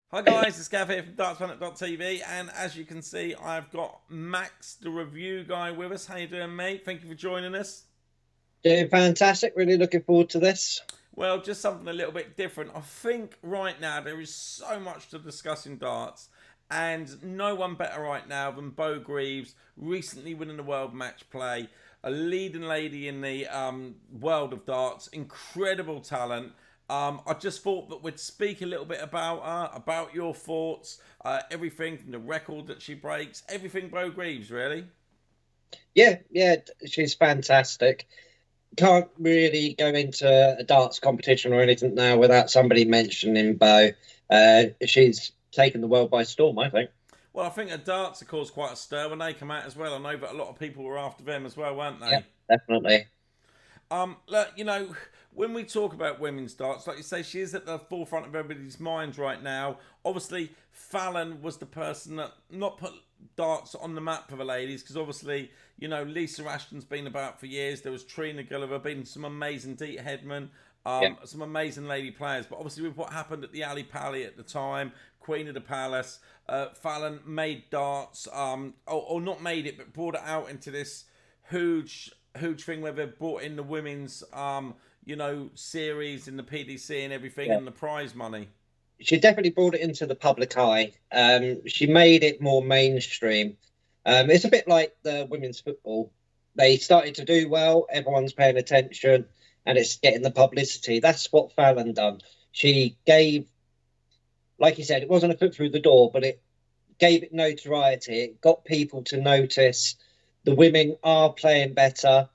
Hi guys, it's Gav here from dartsplanet.tv, and as you can see, I've got Max, the review guy, with us. How you doing, mate? Thank you for joining us. Doing fantastic. Really looking forward to this. Well, just something a little bit different. I think right now there is so much to discuss in darts, and no one better right now than Beau Greaves, recently winning the World Match Play, a leading lady in the world of darts, incredible talent. I just thought that we'd speak a little bit about her, about your thoughts, everything from the record that she breaks, everything Beau Greaves, really. Yeah, she's fantastic. Can't really go into a darts competition or anything now without somebody mentioning Bo. She's taken the world by storm, I think. Well, I think the darts have caused quite a stir when they come out as well. I know that a lot of people were after them as well, weren't Yeah, they? definitely. Look, when we talk about women's darts, like you say, she is at the forefront of everybody's minds right now. Obviously, Fallon was the person that not put darts on the map for the ladies, because obviously, Lisa Ashton's been about for years. There was Trina Gulliver, been some amazing Dieter Hedman, Yeah, some amazing lady players. But obviously, with what happened at the Ali Pali at the time, Queen of the Palace, Fallon made darts, or not made it, but brought it out into this huge thing where they've brought in the women's series in the PDC and everything, yeah. and the prize money. She definitely brought it into the public eye. She made it more mainstream. It's a bit like the women's football. They started to do well, everyone's paying attention, and it's getting the publicity. That's what Fallon done. She gave, like you said, it wasn't a foot through the door, but it gave it notoriety. It got people to notice the women are playing better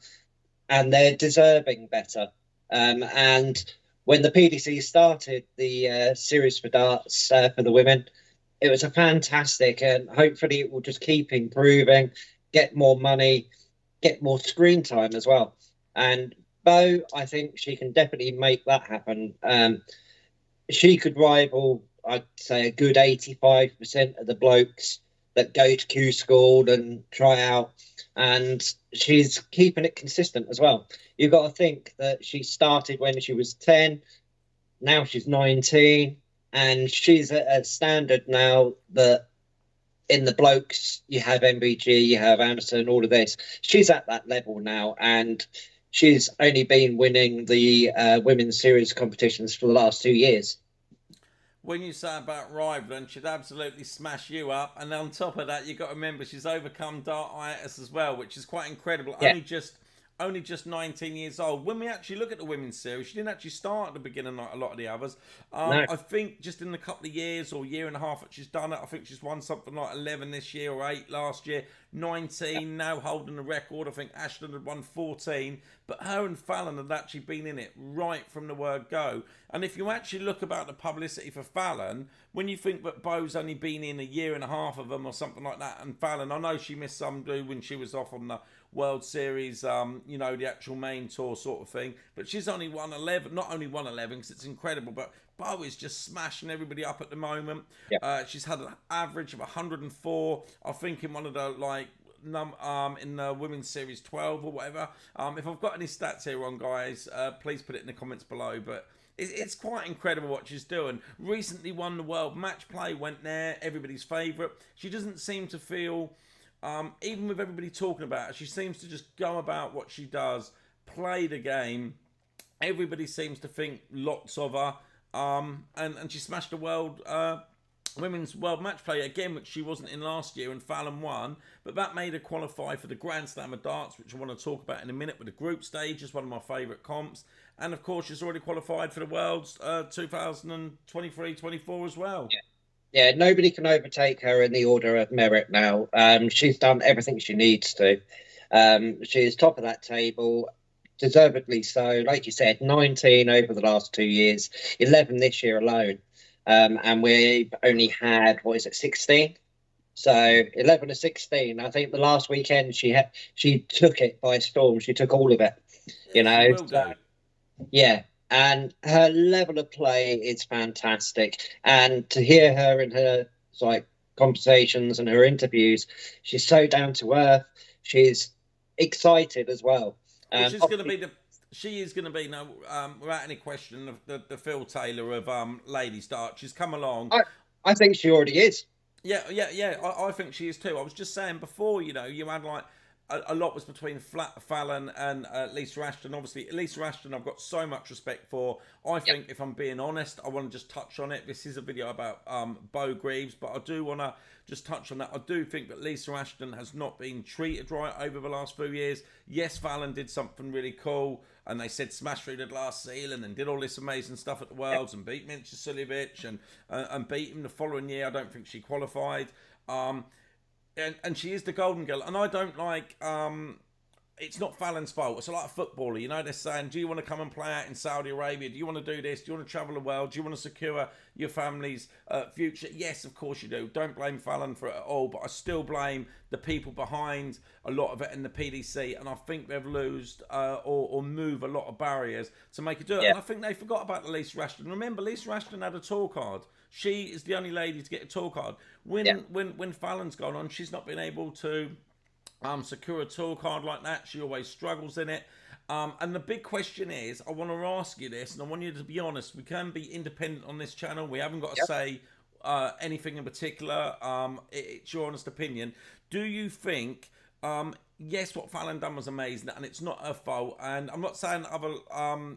and they're deserving better. And when the PDC started the series for darts for the women, it was a fantastic, and hopefully it will just keep improving, get more money, get more screen time as well. And Bo, I think she can definitely make that happen. She could rival, I'd say, a good 85% of the blokes that go to Q school and try out. And she's keeping it consistent as well. You've got to think that she started when she was 10, now she's 19, and she's at a standard now that in the blokes, you have MBG, you have Anderson, all of this. She's at that level now, and she's only been winning the women's series competitions for the last 2 years. When you say about rivaling, she'd absolutely smash you up. And on top of that, you've got to remember she's overcome dartitis as well, which is quite incredible. Yeah. Only just 19 years old. When we actually look at the women's series, she didn't actually start at the beginning like a lot of the others. No. I think just in the couple of years or year and a half that she's done it, I think she's won something like 11 this year or 8 last year. 19 now holding the record. I think Ashton had won 14, but her and Fallon had actually been in it right from the word go. And if you actually look about the publicity for Fallon, when you think that Bo's only been in a year and a half of them or something like that, and Fallon, I know she missed some do when she was off on the World Series, the actual main tour sort of thing. But she's only won 11, not only won 11 because it's incredible, but Beau is just smashing everybody up at the moment. Yeah. She's had an average of 104, I think, in one of the in the women's series 12 or whatever. If I've got any stats here on, guys, please put it in the comments below. But it's quite incredible what she's doing. Recently won the World Match Play, went there, everybody's favourite. She doesn't seem to feel, even with everybody talking about her, she seems to just go about what she does, play the game. Everybody seems to think lots of her. And she smashed the women's world match play again, which she wasn't in last year, and Fallon won. But that made her qualify for the Grand Slam of Darts, which I want to talk about in a minute with the group stage. It's one of my favourite comps. And of course, she's already qualified for the World's 2023-24 as well. Yeah. Yeah, nobody can overtake her in the order of merit now. She's done everything she needs to. She's top of that table, deservedly so. Like you said, 19 over the last 2 years, 11 this year alone. And we've only had, what is it, 16? So 11 to 16. I think the last weekend she took it by storm. She took all of it, Yeah, she will So do. yeah, and her level of play is fantastic. And to hear her in her like conversations and her interviews, she's so down to earth. She's excited as well. Which is going to Obviously, be she is going to be, no, without any question, the Phil Taylor of Lady Start. She's come along. I think she already is. Yeah. I think she is too. I was just saying before, you had like a lot was between Fallon and Lisa Ashton. Obviously, Lisa Ashton, I've got so much respect for. I Yep. think, if I'm being honest, I want to just touch on it. This is a video about Beau Greaves, but I do want to just touch on that. I do think that Lisa Ashton has not been treated right over the last few years. Yes, Fallon did something really cool, and they said smash through the glass ceiling and did all this amazing stuff at the Worlds and beat Mincha Suljovic and beat him the following year. I don't think she qualified. And she is the golden girl, and I don't like it's not Fallon's fault. It's like a footballer, they're saying, do you want to come and play out in Saudi Arabia? Do you want to do this? Do you want to travel the world? Do you want to secure your family's future? Yes, of course you do. Don't blame Fallon for it at all, but I still blame the people behind a lot of it in the PDC, and I think they've lost or move a lot of barriers to make it do it. Yeah. And I think they forgot about the Lisa Ashton. Remember, Lisa Ashton had a tour card. She is the only lady to get a tour card. When Fallon's gone on, she's not been able to secure a tour card like that. She always struggles in it. And the big question is, I want to ask you this, and I want you to be honest. We can be independent on this channel. We haven't got to say anything in particular. It's your honest opinion. Do you think, yes, what Fallon done was amazing, and it's not her fault. And I'm not saying other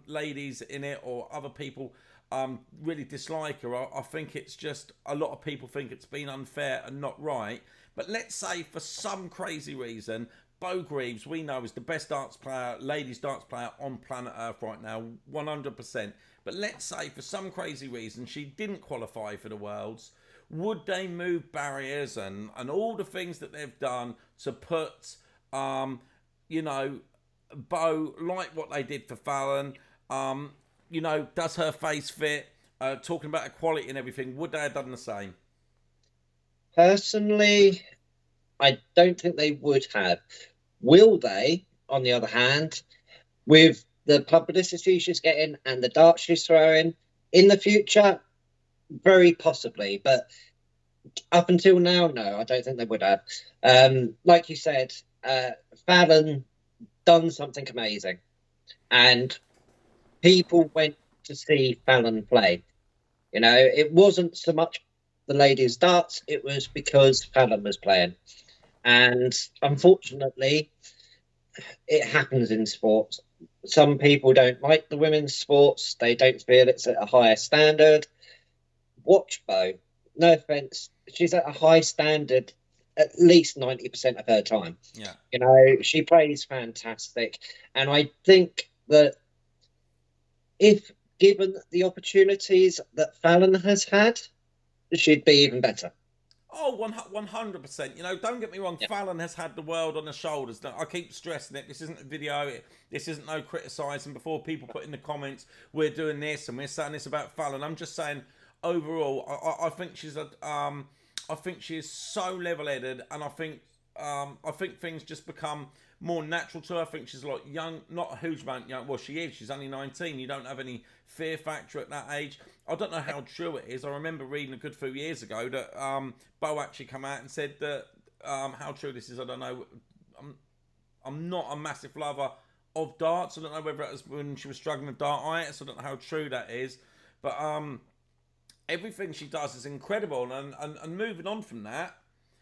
ladies in it or other people really dislike her. I think it's just a lot of people think it's been unfair and not right. But let's say for some crazy reason, Beau Greaves, we know, is the best dance player, ladies dance player on planet Earth right now, 100%. But let's say for some crazy reason she didn't qualify for the Worlds. Would they move barriers and all the things that they've done to put, Beau, like what they did for Fallon, does her face fit? Talking about equality and everything, would they have done the same? Personally, I don't think they would have. Will they, on the other hand, with the publicity she's getting and the darts she's throwing in the future? Very possibly. But up until now, no, I don't think they would have. Like you said, Fallon done something amazing. And people went to see Fallon play. It wasn't so much the ladies' darts, it was because Fallon was playing. And unfortunately, it happens in sports. Some people don't like the women's sports. They don't feel it's at a higher standard. Watch Beau. No offence. She's at a high standard at least 90% of her time. Yeah. She plays fantastic. And I think that if given the opportunities that Fallon has had, she'd be even better. Oh, 100%. Don't get me wrong. Yeah. Fallon has had the world on her shoulders. I keep stressing it. This isn't a video. This isn't no criticising. Before people put in the comments, we're doing this and we're saying this about Fallon. I'm just saying, overall, I think she's I think she is so level-headed, and I think things just become more natural to her. I think she's a lot young, not a huge amount young. Well, she is. She's only 19. You don't have any fear factor at that age. I don't know how true it is. I remember reading a good few years ago that Beau actually came out and said that how true this is, I don't know. I'm not a massive lover of darts. I don't know whether it was when she was struggling with dartitis. I don't know how true that is. But everything she does is incredible. And moving on from that,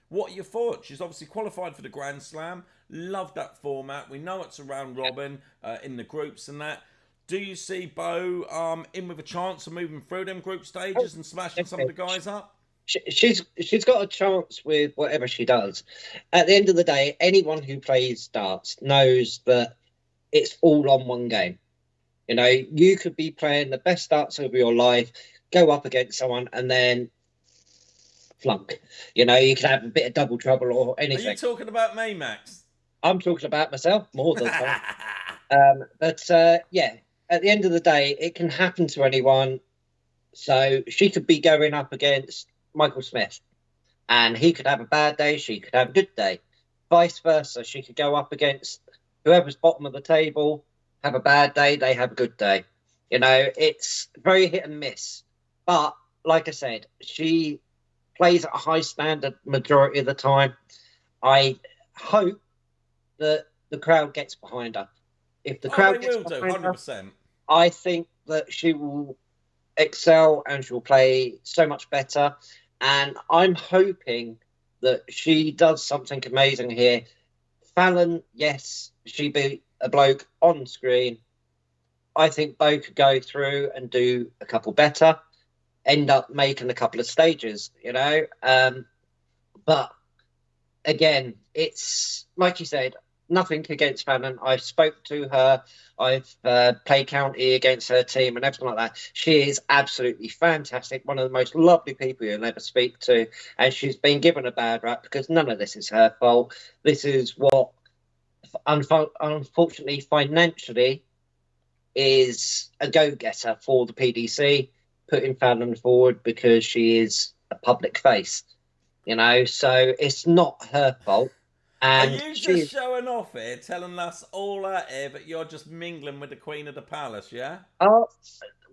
what are your thoughts? She's obviously qualified for the Grand Slam. Love that format. We know it's a round robin in the groups and that. Do you see Beau in with a chance of moving through them group stages and smashing some of the guys up? She's got a chance with whatever she does. At the end of the day, anyone who plays darts knows that it's all on one game. You could be playing the best darts of your life, go up against someone, and then flunk. You could have a bit of double trouble or anything. Are you talking about me, Max? I'm talking about myself more than that. But yeah, at the end of the day, it can happen to anyone. So she could be going up against Michael Smith, and he could have a bad day, she could have a good day. Vice versa, she could go up against whoever's bottom of the table, have a bad day, they have a good day. It's very hit and miss. But like I said, she plays at a high standard majority of the time. I hope that the crowd gets behind her. If the crowd gets behind 100%. her, I think that she will excel and she'll play so much better. And I'm hoping that she does something amazing here. Fallon, yes, she beat a bloke on screen. I think Beau could go through and do a couple better, end up making a couple of stages, you know. But again, it's like you said, nothing against Fallon. I've spoke to her. I've played county against her team and everything like that. She is absolutely fantastic. One of the most lovely people you'll ever speak to. And she's been given a bad rap because none of this is her fault. This is what, unfortunately, financially, is a go-getter for the PDC, putting Fallon forward because she is a public face. You know, so it's not her fault. Are And you she, just showing off here, telling us all out here that you're just mingling with the Queen of the Palace, yeah? oh,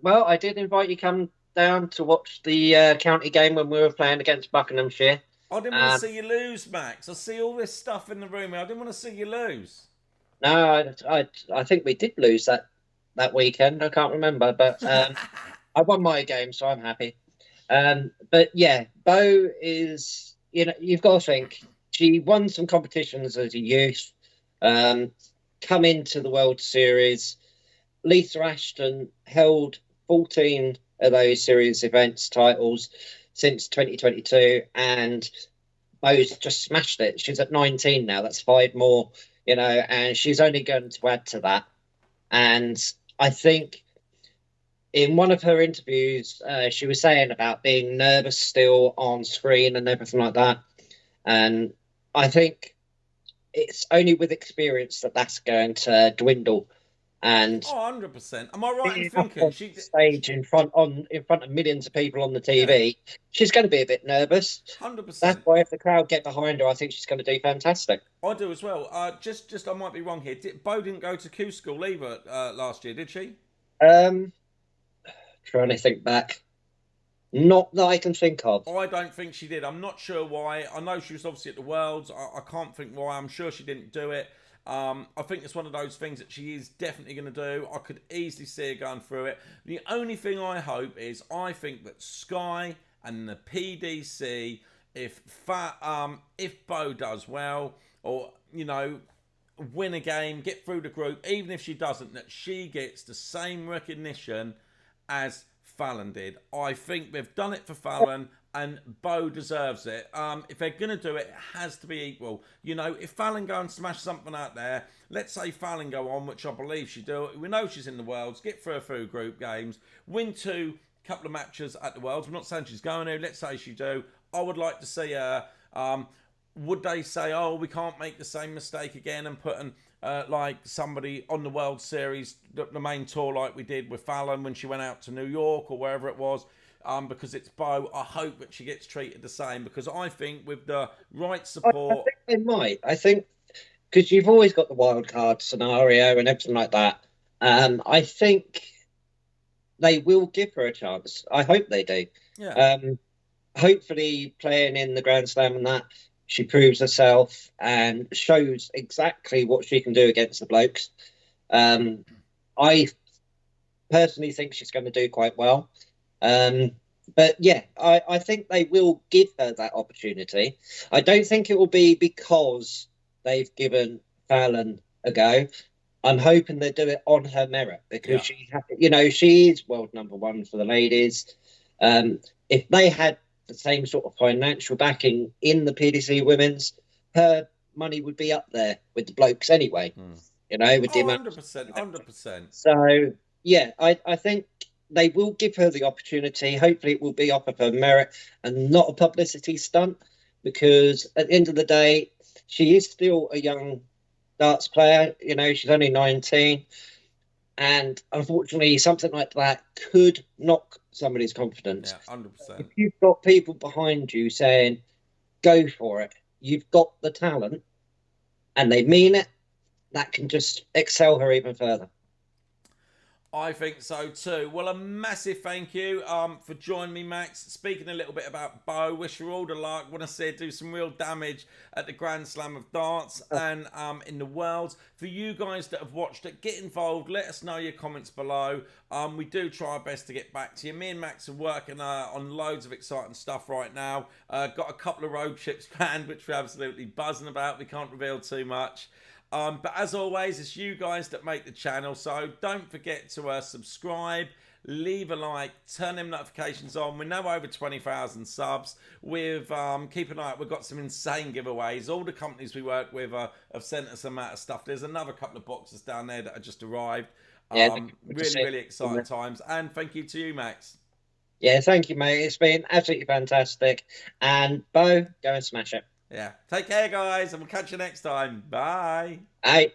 well, I did invite you come down to watch the county game when we were playing against Buckinghamshire. I didn't want to Um, see you lose, Max. I see all this stuff in the room. I didn't want to see you lose. no, I think we did lose that weekend. I can't remember, but I won my game, so I'm happy. But yeah, Beau is, you know, you've got to think she won some competitions as a youth, um, come into the World Series. Lisa Ashton held 14 of those series events titles since 2022, and Beau's just smashed it. She's at 19 now. That's five more, you know, and she's only going to add to that. And I think in one of her interviews, she was saying about being nervous still on screen and everything like that. And I think it's only with experience that that's going to dwindle. And Oh, 100%. Am I right in being up thinking on she. stage in front of millions of people on the Yeah, TV, she's going to be a bit nervous. That's 100%. why if the crowd get behind her, I think she's going to do fantastic. I do as well. Just I might be wrong here. Beau didn't go to Q school either last year, did she? Um, Trying to think back, not that I can think of. I don't think she did. I'm not sure why. I know she was obviously at the Worlds. I can't think why. I'm sure she didn't do it. I think it's one of those things that she is definitely going to do. I could easily see her going through it. The only thing I hope is I think that Sky and the PDC, if Beau does well, or you know, win a game, get through the group, even if she doesn't, that she gets the same recognition as Fallon did. I think they've done it for Fallon, and Beau deserves it. If they're going to do it, it has to be equal. You know, if Fallon go and smash something out there, let's say Fallon go on, which I believe she do. We know she's in the Worlds, get through group games, win couple of matches at the Worlds. I'm not saying she's going to. Let's say she do. I would like to see her. Would they say, oh, we can't make the same mistake again and putting like somebody on the World Series, the main tour, like we did with Fallon when she went out to New York or wherever it was, because it's Beau. I hope that she gets treated the same, because I think with the right I support. think they might. I think because you've always got the wild card scenario and everything like that. I think they will give her a chance. I hope they do. Yeah. Hopefully, playing in the Grand Slam and that, she proves herself and shows exactly what she can do against the blokes. I personally think she's going to do quite well. But yeah, I think they will give her that opportunity. I don't think it will be because they've given Fallon a go. I'm hoping they do it on her merit because she is world number one for the ladies. If they had the same sort of financial backing in the PDC women's, her money would be up there with the blokes anyway. You know, with the Oh, amount. 100%. 100%. So yeah, I think they will give her the opportunity. Hopefully, it will be off of her merit and not a publicity stunt, because at the end of the day, she is still a young darts player. You know, she's only 19. And unfortunately, something like that could knock somebody's confidence. Yeah, 100%. If you've got people behind you saying, go for it, you've got the talent, and they mean it, that can just excel her even further. I think so too. Well, a massive thank you for joining me, Max. Speaking a little bit about Beau, wish her all the luck. Want to see her do some real damage at the Grand Slam of Darts and in the world. For you guys that have watched it, get involved. Let us know your comments below. We do try our best to get back to you. Me and Max are working on loads of exciting stuff right now. Got a couple of road trips planned, which we're absolutely buzzing about. We can't reveal too much. But as always, it's you guys that make the channel, so don't forget to subscribe, leave a like, turn them notifications on. We're now over 20,000 subs. Keep an eye out. We've got some insane giveaways. All the companies we work with have sent us a amount of stuff. There's another couple of boxes down there that have just arrived. Really exciting times. And thank you to you, Max. Yeah, thank you, mate. It's been absolutely fantastic. And Beau, go and smash it. Yeah. Take care, guys, and we'll catch you next time. Bye. Bye.